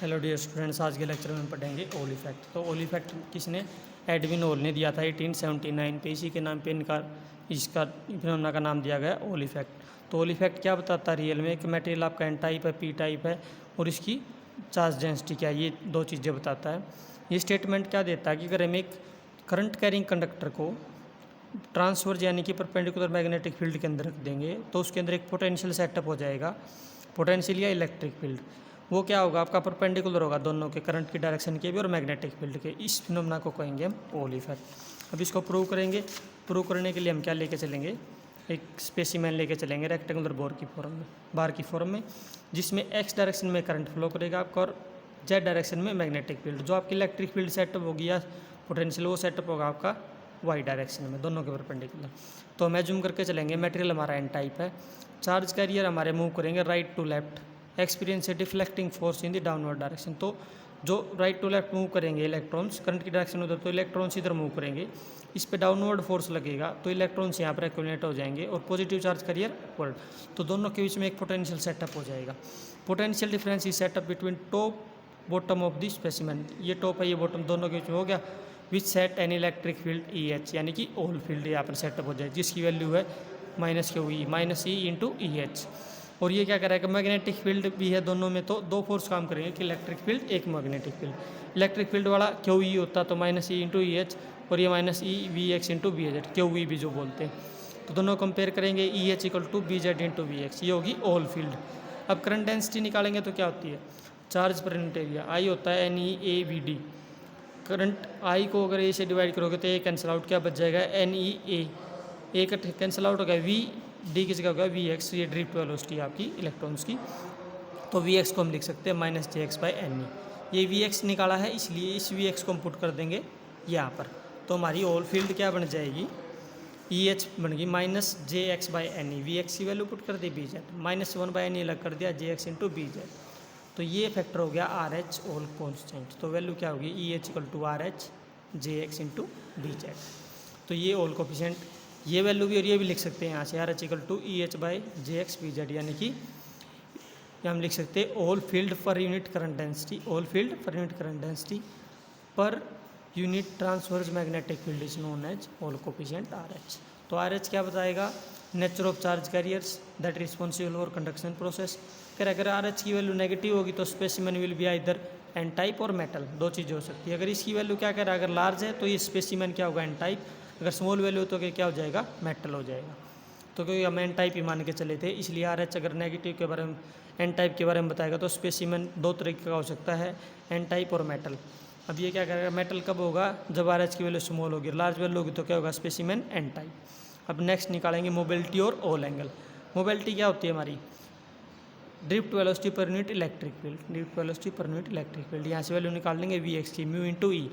Hello dear students, आज के lecture में पढ़ेंगे ओल इफेक्ट। तो ओल इफेक्ट किसने, एडविन ओल ने दिया था 1879 पे। इसी के नाम पे इसका फिनोमेना का नाम दिया गया ओल इफेक्ट। तो ओल इफेक्ट क्या बताता है रियल में, एक मटेरियल आपका एन टाइप है, पी टाइप है और इसकी चार्ज डेंसिटी क्या है, ये दो चीज़ें बताता है। ये स्टेटमेंट क्या देता है कि अगर हम एक करंट कैरिंग कंडक्टर को ट्रांसवर्स यानी कि परपेंडिकुलर मैग्नेटिक फील्ड के अंदर रख देंगे तो उसके अंदर एक पोटेंशियल सेटअप हो जाएगा, पोटेंशियल या इलेक्ट्रिक फील्ड। वो क्या होगा, आपका परपेंडिकुलर होगा दोनों के, करंट की डायरेक्शन के भी और मैग्नेटिक फील्ड के। इस फिनोमेना को कहेंगे हम ओल इफेक्ट। अब इसको प्रूव करेंगे। प्रूव करने के लिए हम क्या लेके चलेंगे, एक स्पेसिमेन लेके चलेंगे रेक्टेंगुलर बार की फॉर्म में, जिसमें एक्स डायरेक्शन में करंट फ्लो करेगा आपका और जेड डायरेक्शन में मैग्नेटिक फील्ड। जो आपकी इलेक्ट्रिक फील्ड सेटअप होगी या पोटेंशियल, वो सेटअप होगा आपका वाई डायरेक्शन में, दोनों के परपेंडिकुलर। तो हम जूम करके चलेंगे। मटेरियल हमारा एन टाइप है, चार्ज कैरियर हमारे मूव करेंगे right to left, experience a deflecting force in the downward direction. तो जो राइट टू लेफ्ट मूव करेंगे इलेक्ट्रॉन्स, करंट की डायरेक्शन उधर, तो इलेक्ट्रॉन्स इधर मूव करेंगे, इस पे डाउनवर्ड फोर्स लगेगा तो इलेक्ट्रॉन्स यहाँ पर एक्यूमुलेट हो जाएंगे और पॉजिटिव चार्ज कैरियर अपवर्ड। तो दोनों के बीच में एक पोटेंशियल सेटअप हो जाएगा। Potential difference is setup between top bottom of the specimen, ये टॉप है ये बॉटम, दोनों के बीच में हो गया, which set an electric field E H, यानी कि ओल फील्ड यहाँ पर सेटअप हो जाए, जिसकी वैल्यू है minus Q E, minus E into E H. और ये क्या करेगा, मैग्नेटिक फील्ड भी है दोनों में, तो दो फोर्स काम करेंगे कि इलेक्ट्रिक फील्ड एक मैग्नेटिक फील्ड। इलेक्ट्रिक फील्ड वाला क्यू ई होता तो minus E into E H, और ये minus E V X into B Z, Q E भी जो बोलते हैं। तो दोनों कंपेयर करेंगे, E H equal to B Z into V X, ये होगी ओल फील्ड। अब करंट डेंसिटी निकालेंगे तो क्या होती है, charge per unit area, I होता है N E A V D. Current I को अगर ए से डिवाइड करोगे तो ए कैंसिल आउट, क्या बच जाएगा एन ई ए का कैंसिल आउट हो गया, वी डी की जगह होगा वी एक्स, ये ड्रिफ्ट वेलोसिटी आपकी इलेक्ट्रॉन्स की। तो वी एक्स को हम लिख सकते हैं minus J X by N E. ये वी एक्स निकाला है, इसलिए इस वी एक्स को हम पुट कर देंगे यहाँ पर। तो हमारी ओल फील्ड क्या बन जाएगी, ई एच बन गई minus J X by N E, V X की वैल्यू पुट कर दी B Z, minus one by N E अलग कर दिया, J X into B Z. तो ये फैक्टर हो गया आर एच ओल कॉन्स्टेंट। तो वैल्यू क्या होगी, E H equal to R H J X into B Z. तो ये ओल कोफिशिएंट, ये वैल्यू भी और ये भी लिख सकते हैं यहाँ से, R H equal to E H by J X B Z, यानी कि हम लिख सकते हैं hall field per unit current density, hall field per unit current density per unit transverse magnetic field is known as hall coefficient R H. तो R H क्या बताएगा, nature of charge carriers that responsible for conduction process. फिर अगर R H की value negative होगी तो specimen will be either an type और metal, दो चीज़ें हो सकती है। अगर इसकी वैल्यू क्या कह रहा है, अगर लार्ज है तो ये स्पेसिमेन क्या होगा, एन टाइप। अगर स्मॉल वैल्यू तो क्या हो जाएगा, मेटल हो जाएगा। तो क्योंकि हम एन टाइप ही मान के चले थे, इसलिए आर एच अगर नेगेटिव के बारे में, एन टाइप के बारे में बताएगा तो स्पेसिमेन दो तरीके का हो सकता है, एन टाइप और मेटल। अब ये क्या करेगा, मेटल कब होगा, जब आर एच की वैल्यू स्मॉल होगी, लार्ज वैल्यू होगी तो क्या होगा, स्पेसिमेन एन टाइप। अब नेक्स्ट निकालेंगे मोबिलिटी और ओल एंगल। मोबिलिटी क्या होती है हमारी, drift velocity per unit electric field, drift velocity per unit electric field. यहाँ से वैल्यू निकाल लेंगे वी एक्स की, म्यू इंटू ई,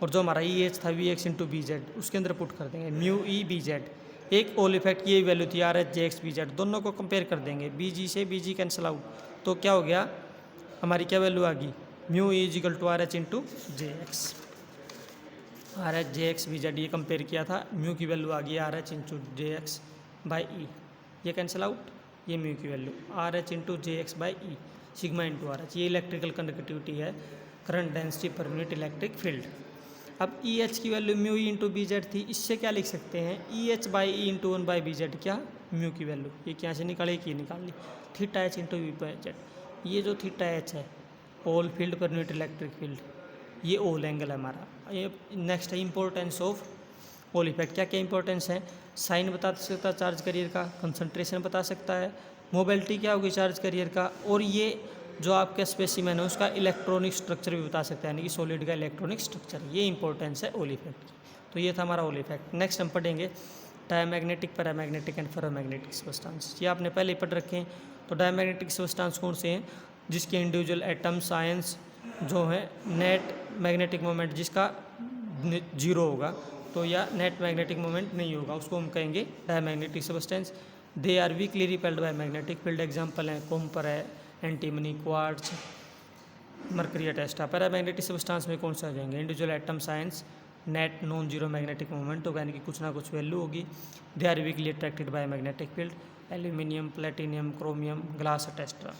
और जो हमारा ई एच था V X into B Z, उसके अंदर पुट कर देंगे म्यू ई बी जेड। एक ओल इफेक्ट की ये वैल्यू थी R H J X B Z, दोनों को कंपेयर कर देंगे, बी जी से बी जी कैंसिल आउट, तो क्या हो गया, हमारी क्या वैल्यू आ गई, mu E equal to R H into J X. R H J X B Z ये कंपेयर किया था, म्यू की वैल्यू आ गई R H into J X by E, ये कैंसिल आउट, ये म्यू की value R H into J X by E, sigma into R H, ये इलेक्ट्रिकल कंडक्टिविटी है, current density per unit electric field. अब E H की value mu E into B Z थी, इससे क्या लिख सकते हैं, E H by E into one by B Z, क्या म्यू की वैल्यू, ये क्या से निकाले, ये निकाल ली, theta H into V by Z. ये जो थीटा एच है ओल field per unit electric field, ये ओल एंगल है हमारा। ये नेक्स्ट है इंपॉर्टेंस ऑफ ओल इफेक्ट। क्या क्या इंपॉर्टेंस है, साइन बता सकता है चार्ज कैरियर का, कंसंट्रेशन बता सकता है, मोबिलिटी क्या होगी चार्ज कैरियर का, और ये जो आपका स्पेसिमेन है उसका इलेक्ट्रॉनिक स्ट्रक्चर भी बता सकता है, यानी कि सॉलिड का इलेक्ट्रॉनिक स्ट्रक्चर। ये इंपॉर्टेंस है ओल इफेक्ट की। तो ये था हमारा ओल इफेक्ट। नेक्स्ट हम पढ़ेंगे diamagnetic, paramagnetic and ferromagnetic substance. ये आपने पहले ही पढ़ रखे हैं। तो डायमैग्नेटिक सब्सटेंस कौन से हैं, जिसके इंडिविजुअल एटम्स आयंस जो है नेट मैग्नेटिक मोमेंट जिसका जीरो होगा, तो या नेट मैग्नेटिक मोमेंट नहीं होगा, उसको हम कहेंगे diamagnetic substance. They are weakly repelled by magnetic field. Example हैं कॉपर है, एंटीमनी, क्वार्ट्ज, मर्करी, टेस्टा। पैरामैग्नेटिक सब्सटेंस में कौन से आ जाएंगे, individual atom science, net non zero magnetic moment होगा, यानी कि कुछ ना कुछ वैल्यू होगी। They are weakly attracted by magnetic field, aluminium, platinum, chromium, glass, टेस्टा।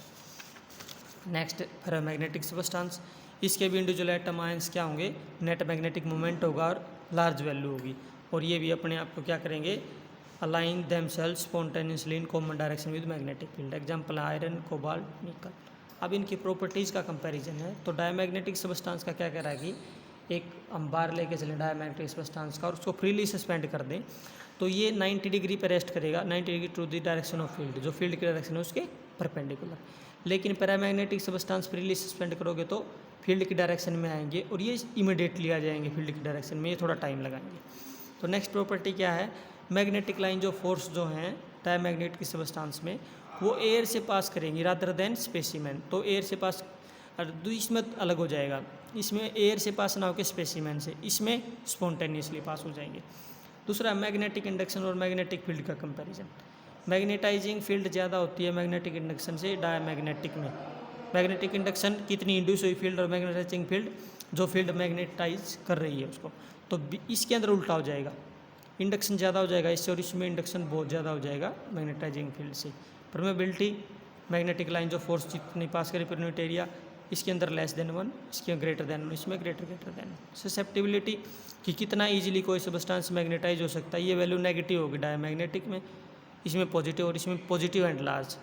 नेक्स्ट फेरोमैग्नेटिक सबस्टांस, इसके भी इंडिविजुअल एटम आयंस क्या होंगे, नेट मैग्नेटिक मोमेंट होगा और लार्ज वैल्यू होगी, और ये भी अपने आप को क्या करेंगे, align themselves spontaneously in common direction with magnetic field. Example iron, cobalt, निकल। अब इनकी प्रॉपर्टीज़ का कंपैरिजन है। तो डायमैग्नेटिक सबस्टांस का क्या कह रहा है कि एक हम बार लेके चलें डायमैग्नेटिक सबस्टांस का और उसको फ्रीली सस्पेंड कर दें तो ये 90 डिग्री पर रेस्ट करेगा, 90 degree to the direction of field, जो फील्ड की डायरेक्शन है उसके परपेंडिकुलर। लेकिन पैरामैग्नेटिक सबस्टांस फ्रीली सस्पेंड करोगे तो फील्ड की डायरेक्शन में आएंगे और ये इमीडिएटली आ जाएंगे फील्ड की डायरेक्शन में, ये थोड़ा टाइम लगाएंगे। तो नेक्स्ट प्रॉपर्टी क्या है, मैग्नेटिक लाइन जो फोर्स जो हैं डायमैग्नेटिक सबस्टांस में वो एयर से पास करेंगी रादर देन स्पेसिमेन। तो एयर से पास, इसमें अलग हो जाएगा, इसमें एयर से पास ना होकर स्पेसिमेन से, इसमें स्पॉन्टेनियसली पास हो जाएंगे। दूसरा मैग्नेटिक इंडक्शन और मैग्नेटिक फील्ड का कंपैरिजन। मैग्नेटाइजिंग फील्ड ज़्यादा होती है मैग्नेटिक इंडक्शन से डायमैग्नेटिक में। मैग्नेटिक इंडक्शन कितनी इंड्यूस हुई फील्ड और मैग्नेटाइजिंग फील्ड जो फील्ड मैग्नेटाइज कर रही है उसको, तो इसके अंदर उल्टा हो जाएगा, इंडक्शन ज़्यादा हो जाएगा इससे और इसमें इंडक्शन बहुत ज़्यादा हो जाएगा मैग्नेटाइजिंग फील्ड से। परमेबिलिटी, मैग्नेटिक लाइन जो फोर्स जितनी पास करे पर यूनिट एरिया, इसके अंदर लेस देन 1, इसके ग्रेटर देन 1, इसमें ग्रेटर देन। ससेप्टिबिलिटी कि कितना इजीली कोई सबस्टांस मैग्नेटाइज हो सकता है, ये वैल्यू नेगेटिव होगी डायमैग्नेटिक में, इसमें पॉजिटिव और इसमें पॉजिटिव एंड लार्ज।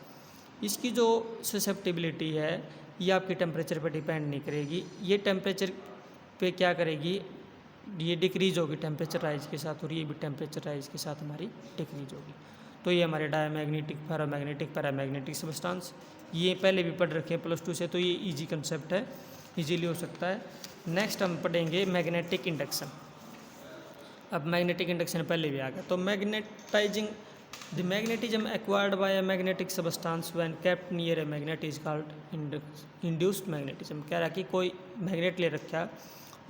इसकी जो ससेप्टिबिलिटी है ये आपके टेम्परेचर पर डिपेंड नहीं करेगी, ये टेम्परेचर पे क्या करेगी, ये डिक्रीज होगी टेम्परेचर राइज के साथ और ये भी टेम्परेचर राइज के साथ हमारी डिक्रीज होगी। तो ये हमारे डायमैग्नेटिक, पैरामैग्नेटिक, पैरामैग्नेटिक सबस्टांस ये पहले भी पढ़ रखे हैं +2 से, तो ये इजी कंसेप्ट है, इजीली हो सकता है। नेक्स्ट हम पढ़ेंगे मैग्नेटिक इंडक्शन। अब मैग्नेटिक इंडक्शन पहले भी आ गया। तो magnetising the magnetism acquired by a magnetic substance when kept near a magnet is called induced magnetism. कह रहा है कि कोई मैग्नेट ले रखा,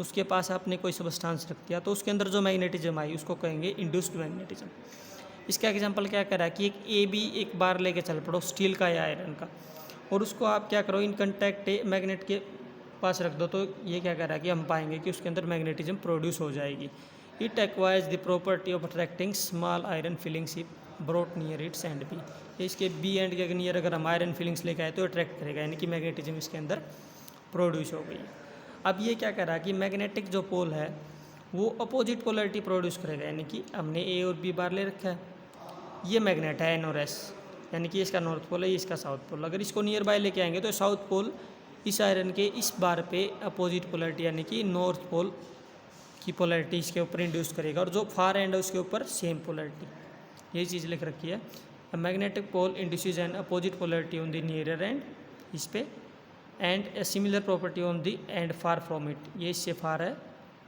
उसके पास आपने कोई सबस्टांस रख दिया तो उसके अंदर जो मैग्नेटिज्म आई उसको कहेंगे इंड्यूस्ड मैग्नेटिज्म। इसका एग्जांपल क्या कह रहा है कि एक ए बी एक बार लेके चल पड़ो स्टील का या आयरन का, और उसको आप क्या करो इन कंटैक्ट मैग्नेट के पास रख दो, तो ये क्या कह रहा है कि हम पाएंगे कि उसके अंदर मैग्नेटिज्म प्रोड्यूस हो जाएगी। It acquires the property of attracting small iron filings if brought near its end B. इसके बी एंड के नियर अगर हम आयरन फिलिंग्स लेके आए तो अट्रैक्ट करेगा, यानी कि मैग्नेटिज्म इसके अंदर प्रोड्यूस हो गई। अब ये क्या कह रहा है कि मैग्नेटिक जो पोल है वो अपोजिट पोलरिटी प्रोड्यूस करेगा, यानी कि हमने ए और बी बार ले रखा है, ये मैग्नेट है एन और एस, यानी कि इसका नॉर्थ पोल है, ये इसका साउथ पोल। अगर इसको नियर बाय लेके आएंगे तो साउथ पोल इस आयरन के इस बार पे अपोजिट पोलरिटी यानी कि नॉर्थ पोल की पोलरिटी इसके ऊपर इंड्यूस करेगा, और जो फार एंड है उसके ऊपर सेम पोलरिटी, ये चीज़ लिख रखी है। Magnetic pole induces an opposite polarity on the nearer end इस पे end a similar property on the end far from it, ये इससे फार है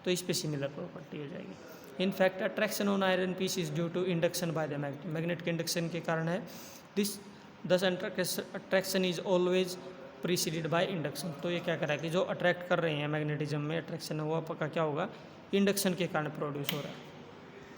तो इस पे सिमिलर प्रॉपर्टी हो जाएगी। In fact attraction on iron piece is due to induction by the magnet, magnet के इंडक्शन के कारण है। Thus attraction is always preceded by induction. तो ये क्या कर रहा है कि जो अट्रैक्ट कर रहे हैं मैग्नेटिज्म में अट्रैक्शन है वो आपका क्या होगा, इंडक्शन के कारण प्रोड्यूस हो रहा है।